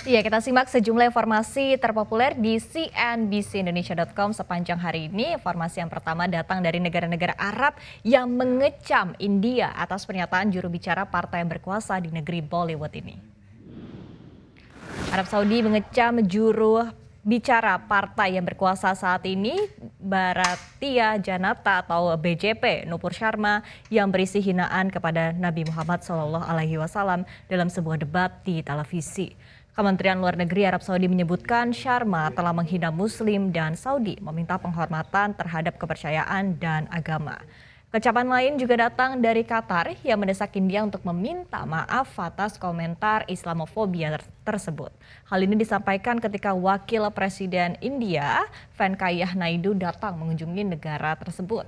Iya, kita simak sejumlah informasi terpopuler di cnbcindonesia.com sepanjang hari ini. Informasi yang pertama datang dari negara-negara Arab yang mengecam India atas pernyataan juru bicara partai yang berkuasa di negeri Bollywood ini. Arab Saudi mengecam juru bicara partai yang berkuasa saat ini, Bharatiya Janata atau BJP, Nupur Sharma, yang berisi hinaan kepada Nabi Muhammad SAW dalam sebuah debat di televisi. Kementerian Luar Negeri Arab Saudi menyebutkan Sharma telah menghina Muslim dan Saudi, meminta penghormatan terhadap kepercayaan dan agama. Kecaman lain juga datang dari Qatar yang mendesak India untuk meminta maaf atas komentar Islamofobia tersebut. Hal ini disampaikan ketika Wakil Presiden India, Venkaiah Naidu, datang mengunjungi negara tersebut.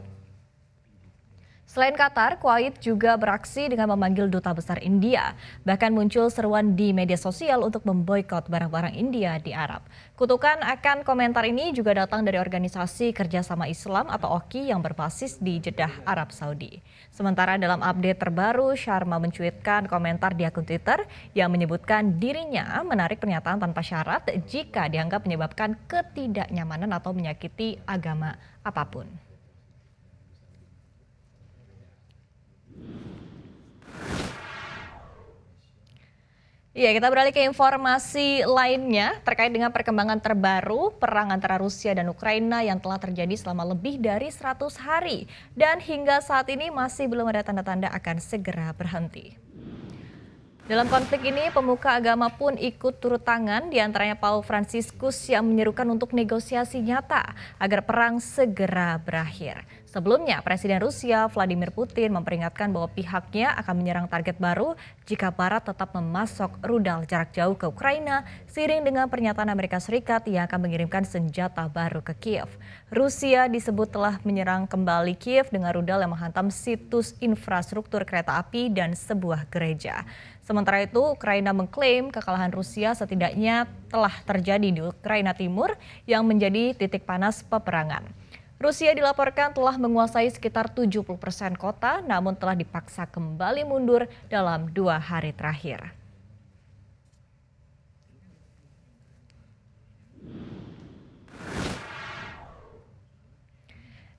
Selain Qatar, Kuwait juga beraksi dengan memanggil duta besar India. Bahkan muncul seruan di media sosial untuk memboikot barang-barang India di Arab. Kutukan akan komentar ini juga datang dari Organisasi Kerjasama Islam atau OKI yang berbasis di Jeddah, Arab Saudi. Sementara dalam update terbaru, Sharma mencuitkan komentar di akun Twitter yang menyebutkan dirinya menarik pernyataan tanpa syarat jika dianggap menyebabkan ketidaknyamanan atau menyakiti agama apapun. Iya, kita beralih ke informasi lainnya terkait dengan perkembangan terbaru perang antara Rusia dan Ukraina yang telah terjadi selama lebih dari 100 hari dan hingga saat ini masih belum ada tanda-tanda akan segera berhenti. Dalam konflik ini, pemuka agama pun ikut turut tangan, diantaranya Paul Fransiskus yang menyerukan untuk negosiasi nyata agar perang segera berakhir. Sebelumnya, Presiden Rusia Vladimir Putin memperingatkan bahwa pihaknya akan menyerang target baru jika Barat tetap memasok rudal jarak jauh ke Ukraina, seiring dengan pernyataan Amerika Serikat yang akan mengirimkan senjata baru ke Kiev. Rusia disebut telah menyerang kembali Kiev dengan rudal yang menghantam situs infrastruktur kereta api dan sebuah gereja. Sementara itu, Ukraina mengklaim kekalahan Rusia setidaknya telah terjadi di Ukraina Timur yang menjadi titik panas peperangan. Rusia dilaporkan telah menguasai sekitar 70% kota, namun telah dipaksa kembali mundur dalam 2 hari terakhir.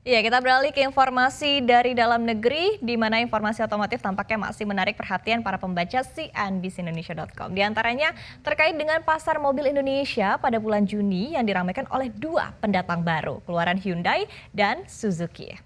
Ya, kita beralih ke informasi dari dalam negeri, di mana informasi otomotif tampaknya masih menarik perhatian para pembaca cnbcindonesia.com. Di antaranya terkait dengan pasar mobil Indonesia pada bulan Juni yang diramaikan oleh 2 pendatang baru, keluaran Hyundai dan Suzuki.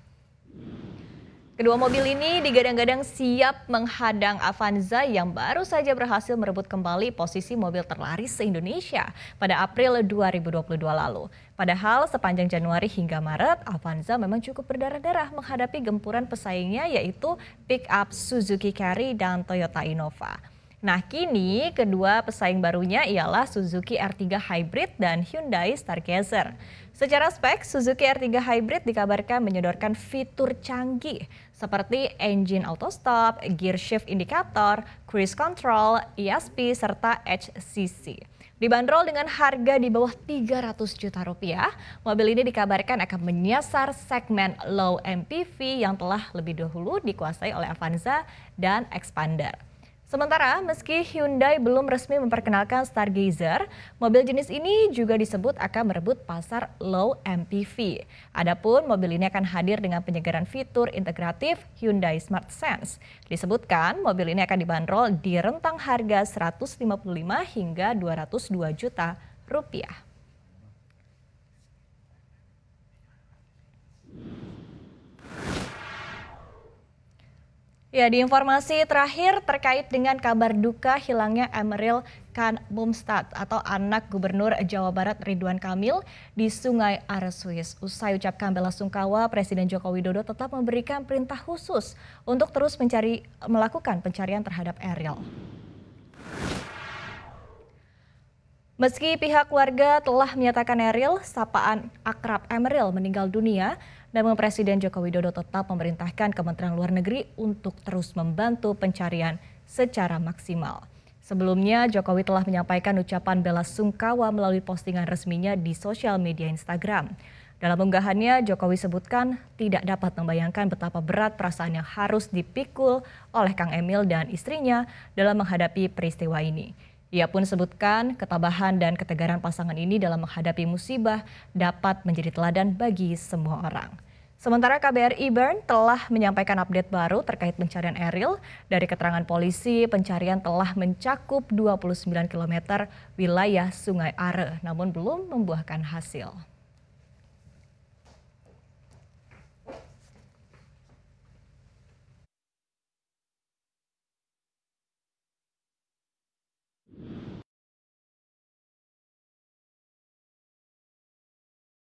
Kedua mobil ini digadang-gadang siap menghadang Avanza yang baru saja berhasil merebut kembali posisi mobil terlaris se-Indonesia pada April 2022 lalu. Padahal sepanjang Januari hingga Maret, Avanza memang cukup berdarah-darah menghadapi gempuran pesaingnya yaitu pick-up Suzuki Carry dan Toyota Innova. Nah, kini kedua pesaing barunya ialah Suzuki R3 Hybrid dan Hyundai Stargazer. Secara spek, Suzuki R3 Hybrid dikabarkan menyodorkan fitur canggih seperti engine auto stop, gear shift indicator, cruise control, ESP, serta HCC. Dibanderol dengan harga di bawah 300 juta rupiah, mobil ini dikabarkan akan menyasar segmen low MPV yang telah lebih dahulu dikuasai oleh Avanza dan Xpander. Sementara meski Hyundai belum resmi memperkenalkan Stargazer, mobil jenis ini juga disebut akan merebut pasar low MPV. Adapun mobil ini akan hadir dengan penyegaran fitur integratif Hyundai Smart Sense. Disebutkan mobil ini akan dibanderol di rentang harga 155 hingga 202 juta rupiah. Ya, di informasi terakhir terkait dengan kabar duka hilangnya Emeril Khan Bumstad atau anak Gubernur Jawa Barat Ridwan Kamil di Sungai Aresuis. Usai ucapkan bela sungkawa, Presiden Joko Widodo tetap memberikan perintah khusus untuk terus melakukan pencarian terhadap Eril. Meski pihak keluarga telah menyatakan Eril, sapaan akrab Emeril meninggal dunia, namun Presiden Joko Widodo tetap memerintahkan Kementerian Luar Negeri untuk terus membantu pencarian secara maksimal. Sebelumnya, Jokowi telah menyampaikan ucapan bela sungkawa melalui postingan resminya di sosial media Instagram. Dalam unggahannya, Jokowi sebutkan tidak dapat membayangkan betapa berat perasaan yang harus dipikul oleh Kang Emil dan istrinya dalam menghadapi peristiwa ini. Ia pun sebutkan ketabahan dan ketegaran pasangan ini dalam menghadapi musibah dapat menjadi teladan bagi semua orang. Sementara KBRI Bern telah menyampaikan update baru terkait pencarian Eril. Dari keterangan polisi, pencarian telah mencakup 29 km wilayah Sungai Are, namun belum membuahkan hasil.